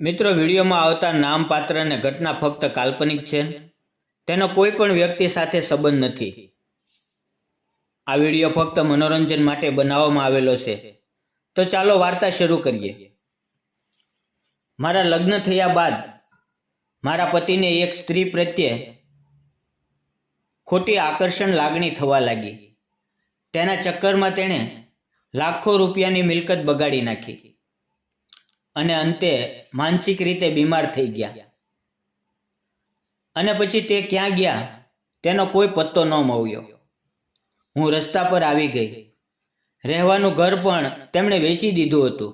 મિત્રો, વિડીયોમાં આવતા નામ પાત્ર અને ઘટના ફક્ત કાલ્પનિક છે. તેનો કોઈ પણ વ્યક્તિ સાથે સંબંધ નથી. આ વિડીયો ફક્ત મનોરંજન માટે બનાવવામાં આવેલો છે. તો ચાલો વાર્તા શરૂ કરીએ. મારા લગ્ન થયા બાદ મારા પતિને એક સ્ત્રી પ્રત્યે ખોટી આકર્ષણ લાગણી થવા લાગી. તેના ચક્કરમાં તેણે લાખો રૂપિયાની મિલકત બગાડી નાખી અને અંતે માનસિક રીતે બીમાર થઈ ગયા. અને પછી તે ક્યાં ગયા તેનો કોઈ પત્તો ન મળ્યો. હું રસ્તા પર આવી ગઈ. રહેવાનું ઘર પણ તેમણે વેચી દીધું હતું,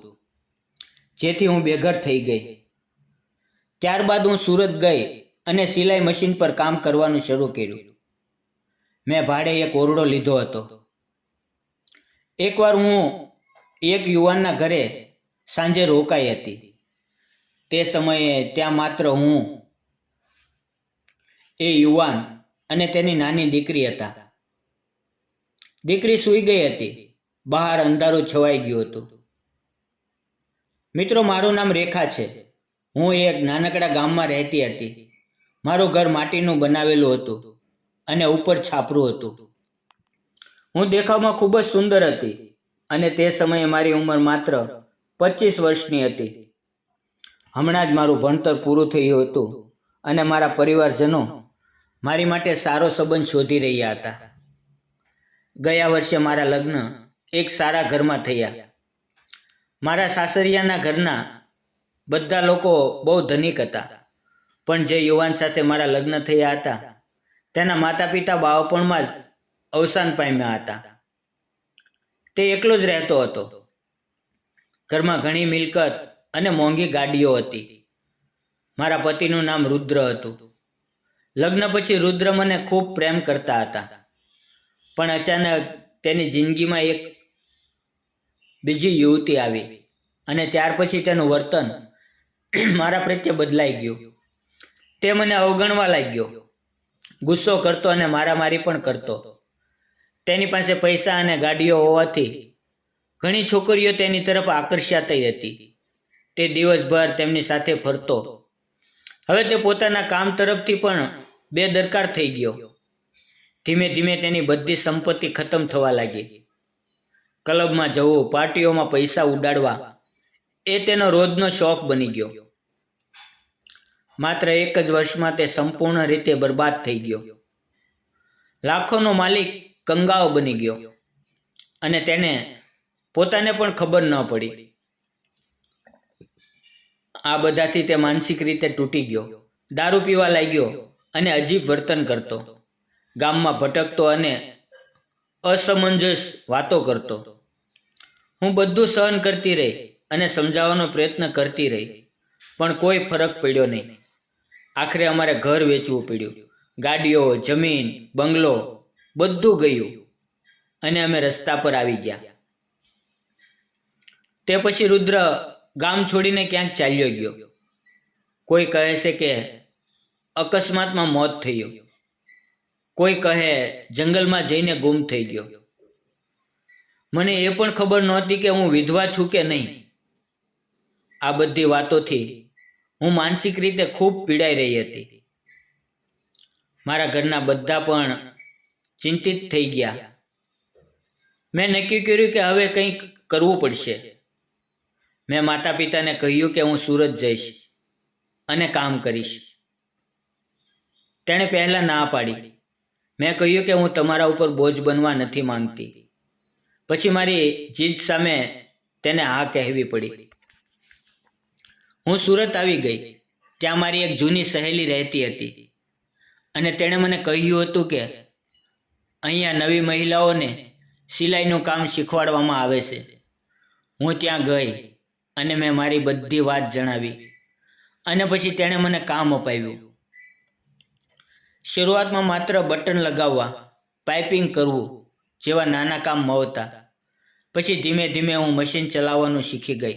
જેથી હું બેઘર થઈ ગઈ. ત્યારબાદ હું સુરત ગઈ અને સિલાઈ મશીન પર કામ કરવાનું શરૂ કર્યું. મેં ભાડે એક ઓરડો લીધો હતો. એકવાર હું એક યુવાનના ઘરે સાંજે રોકાઈ હતી. તે સમયે ત્યાં માત્ર હું, એ યુવાન અને તેની નાની દીકરી હતા. દીકરી સૂઈ ગઈ હતી. બહાર અંધારું છવાઈ ગયું હતું. મિત્રો, મારું નામ રેખા છે. હું એક નાનકડા ગામમાં રહેતી હતી. મારું ઘર માટીનું બનાવેલું હતું અને ઉપર છાપરું હતું. હું દેખાવમાં ખૂબ જ સુંદર હતી અને તે સમયે મારી ઉંમર માત્ર 25 વર્ષની હતી. હમણાં જ મારું ભણતર પૂરું થયું હતું અને મારા પરિવારજનો મારી માટે સારો સંબંધ શોધી રહ્યા હતા. ગયા વર્ષે મારા લગ્ન એક સારા ઘરમાં થયા. મારા સાસરિયાના ઘરના બધા લોકો બહુ ધનિક હતા, પણ જે યુવાન સાથે મારા લગ્ન થયા હતા તેના માતા પિતા બાળપણમાં જ અવસાન પામ્યા હતા. તે એકલો જ રહેતો હતો. ઘરમાં ઘણી મિલકત અને મોંઘી ગાડીઓ હતી. મારા પતિનું નામ રુદ્ર હતું. લગ્ન પછી રુદ્ર મને ખૂબ પ્રેમ કરતા હતા, પણ અચાનક તેની જિંદગીમાં એક બીજી યુવતી આવી અને ત્યાર પછી તેનું વર્તન મારા પ્રત્યે બદલાઈ ગયું. તે મને અવગણવા લાગ્યો, ગુસ્સો કરતો અને મારામારી પણ કરતો. તેની પાસે પૈસા અને ગાડીઓ હોવાથી ઘણી છોકરીઓ તેની તરફ આકર્ષાતી હતી. તે દિવસભર તેમની સાથે ફરતો. હવે તે પોતાના કામ તરફથી પણ બેદરકાર થઈ ગયો. ધીમે ધીમે તેની બધી સંપત્તિ ખતમ થવા લાગી. ક્લબમાં જવું, પાર્ટીઓમાં પૈસા ઉડાડવા એ તેનો રોજનો શોખ બની ગયો. માત્ર એક જ વર્ષમાં તે સંપૂર્ણ રીતે બરબાદ થઈ ગયો. લાખોનો માલિક કંગાળ બની ગયો અને તેને પોતાને પણ ખબર ન પડી. આ બધાથી તે માનસિક રીતે તૂટી ગયો. દારૂ પીવા લાગ્યો અને અજીબ વર્તન કરતો. ગામમાં ભટકતો અને અસમંજસ વાતો કરતો. હું બધું સહન કરતી રહી અને સમજાવવાનો પ્રયત્ન કરતી રહી, પણ કોઈ ફરક પડ્યો નહીં. આખરે અમારે ઘર વેચવું પડ્યું. ગાડીઓ, જમીન, બંગલો બધું ગયું અને અમે રસ્તા પર આવી ગયા. તે પછી રુદ્ર ગામ છોડીને ક્યાંક ચાલ્યો ગયો. કોઈ કહે છે કે અકસ્માતમાં મોત થયું, કોઈ કહે જંગલમાં જઈને ગુમ થઈ ગયો. મને એ પણ ખબર નહોતી કે હું વિધવા છું કે નહીં. આ બધી વાતોથી હું માનસિક રીતે ખૂબ પીડાઈ રહી હતી. મારા ઘરના બધા પણ ચિંતિત થઈ ગયા. મેં નક્કી કર્યું કે હવે કંઈક કરવું પડશે. મેં માતા પિતાને કહ્યું કે હું સુરત જઈશ અને કામ કરીશ. તેણે પહેલાં ના પાડી. મેં કહ્યું કે હું તમારા ઉપર બોજ બનવા નથી માંગતી. પછી મારી જીદ સામે તેને હા કહેવી પડી. હું સુરત આવી ગઈ. ત્યાં મારી એક જૂની સહેલી રહેતી હતી અને તેણે મને કહ્યું હતું કે અહીંયા નવી મહિલાઓને સિલાઈનું કામ શીખવાડવામાં આવે છે. હું ત્યાં ગઈ અને મેં મારી બધી વાત જણાવી અને પછી તેણે મને કામ અપાવ્યું. શરૂઆતમાં માત્ર બટન લગાવવા, પાઇપિંગ કરવું જેવા નાના કામ મળતા. પછી ધીમે ધીમે હું મશીન ચલાવવાનું શીખી ગઈ.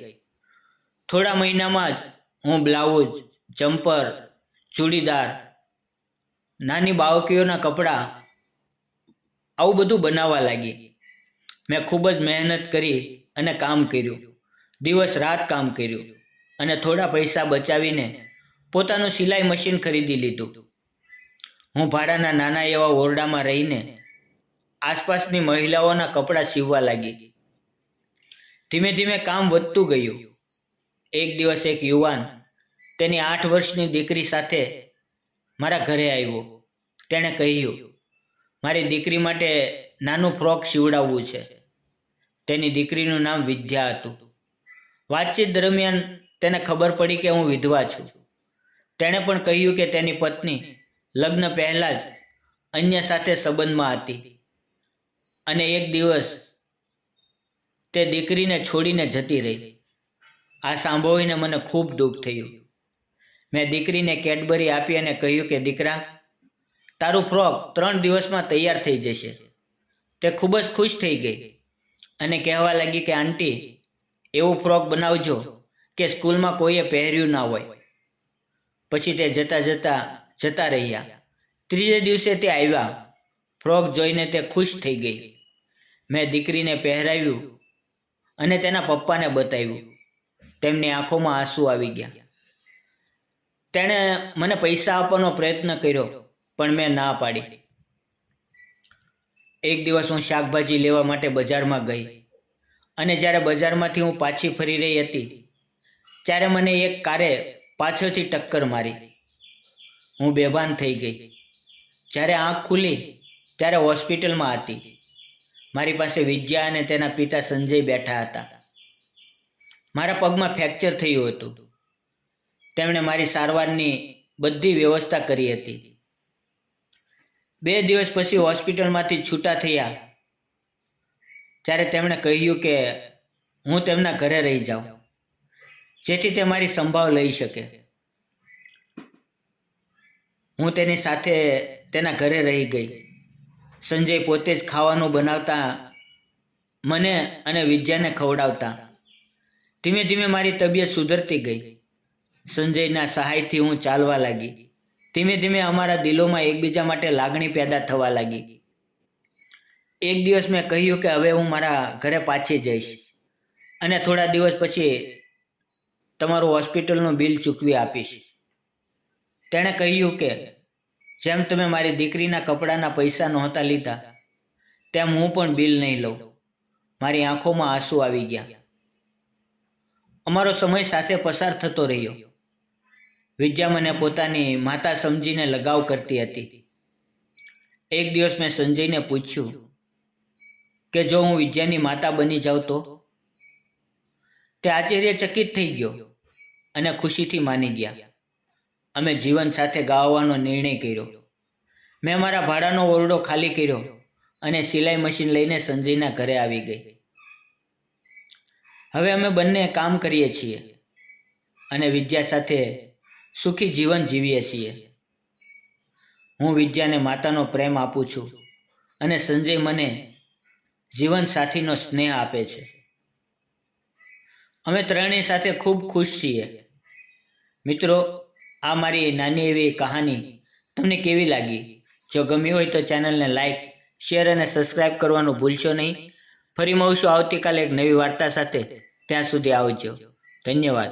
થોડા મહિનામાં જ હું બ્લાઉઝ, જમ્પર, ચૂડીદાર, નાની બાળકીઓના કપડાં આવું બધું બનાવવા લાગી. મેં ખૂબ જ મહેનત કરી અને કામ કર્યું. દિવસ રાત કામ કર્યું અને થોડા પૈસા બચાવીને પોતાનું સિલાઈ મશીન ખરીદી લીધું. હું ભાડાના નાના એવા ઓરડામાં રહીને આસપાસની મહિલાઓના કપડાં સીવવા લાગી. ધીમે ધીમે કામ વધતું ગયું. એક દિવસ એક યુવાન તેની 8 વર્ષની દીકરી સાથે મારા ઘરે આવ્યો. તેણે કહ્યું, મારી દીકરી માટે નાનું ફ્રોક સીવડાવવું છે. તેની દીકરીનું નામ વિદ્યા હતું. વાતચીત દરમિયાન તેને ખબર પડી કે હું વિધવા છું. તેણે પણ કહ્યું કે તેની પત્ની લગ્ન પહેલાં જ અન્ય સાથે સંબંધમાં હતી અને એક દિવસ તે દીકરીને છોડીને જતી રહી. આ સાંભળીને મને ખૂબ દુઃખ થયું. મેં દીકરીને કેડબરી આપી અને કહ્યું કે દીકરા, તારું ફ્રોક 3 દિવસમાં તૈયાર થઈ જશે. તે ખૂબ જ ખુશ થઈ ગઈ અને કહેવા લાગી કે આંટી, એવું ફ્રોક બનાવજો કે સ્કૂલમાં કોઈએ પહેર્યું ના હોય. પછી તે જતા રહ્યા. ત્રીજે દિવસે તે આવ્યા. ફ્રોક જોઈને તે ખુશ થઈ ગઈ. મેં દીકરીને પહેરાવ્યું અને તેના પપ્પાને બતાવ્યું. તેમની આંખોમાં આંસુ આવી ગયા. તેણે મને પૈસા આપવાનો પ્રયત્ન કર્યો પણ મેં ના પાડી. એક દિવસ હું શાકભાજી લેવા માટે બજારમાં ગઈ અને જ્યારે બજારમાંથી હું પાછી ફરી રહી હતી ત્યારે મને એક કારે પાછળથી ટક્કર મારી. હું બેભાન થઈ ગઈ. જ્યારે આંખ ખુલી ત્યારે હોસ્પિટલમાં હતી. મારી પાસે વિદ્યા અને તેના પિતા સંજય બેઠા હતા. મારા પગમાં ફ્રેક્ચર થયું હતું. તેમણે મારી સારવારની બધી વ્યવસ્થા કરી હતી. 2 દિવસ પછી હોસ્પિટલમાંથી છૂટા થયા ત્યારે તેમણે કહ્યું કે હું તેમના ઘરે રહી જાઉં જેથી તે મારી સંભાળ લઈ શકે. હું તેની સાથે તેના ઘરે રહી ગઈ. સંજય પોતે જ ખાવાનું બનાવતા, મને અને વિદ્યાને ખવડાવતા. ધીમે ધીમે મારી તબિયત સુધરતી ગઈ. સંજયના સહાયથી હું ચાલવા લાગી. ધીમે ધીમે અમારા દિલોમાં એકબીજા માટે લાગણી પેદા થવા લાગી. એક દિવસ મેં કહ્યું કે હવે હું મારા ઘરે પાછી જઈશ અને થોડા દિવસ પછી તમારું હોસ્પિટલનું બિલ ચૂકવી આપીશ. તેણે કહ્યું કે જેમ તમે મારી દીકરીના કપડાના પૈસા નહોતા લીધા તેમ હું પણ બિલ નહીં લઉં. મારી આંખોમાં આંસુ આવી ગયા. અમારો સમય સાથે પસાર થતો રહ્યો. વિદ્યા મને પોતાની માતા સમજીને લગાવ કરતી હતી. એક દિવસ મેં સંજયને પૂછ્યું કે જો હું વિદ્યાની માતા બની જાઉં તો? તે આશ્ચર્યચકિત થઈ ગયો અને ખુશીથી માની ગયા. અમે જીવન સાથે ગાવાનો નિર્ણય કર્યો. મેં મારા ભાડાનો ઓરડો ખાલી કર્યો અને સિલાઈ મશીન લઈને સંજયના ઘરે આવી ગઈ. હવે અમે બંને કામ કરીએ છીએ અને વિદ્યા સાથે સુખી જીવન જીવીએ છીએ. હું વિદ્યાને માતાનો પ્રેમ આપું છું અને સંજય મને જીવન સાથીનો સ્નેહ આપે છે. અમે ત્રણેય સાથે ખૂબ ખુશ છીએ. મિત્રો, આ મારી નાની એવી કહાની તમને કેવી લાગી? જો ગમી હોય તો ચેનલને લાઈક, શેર અને સબસ્ક્રાઈબ કરવાનું ભૂલશો નહીં. ફરી મળશું આવતીકાલે એક નવી વાર્તા સાથે. ત્યાં સુધી આવજો. ધન્યવાદ.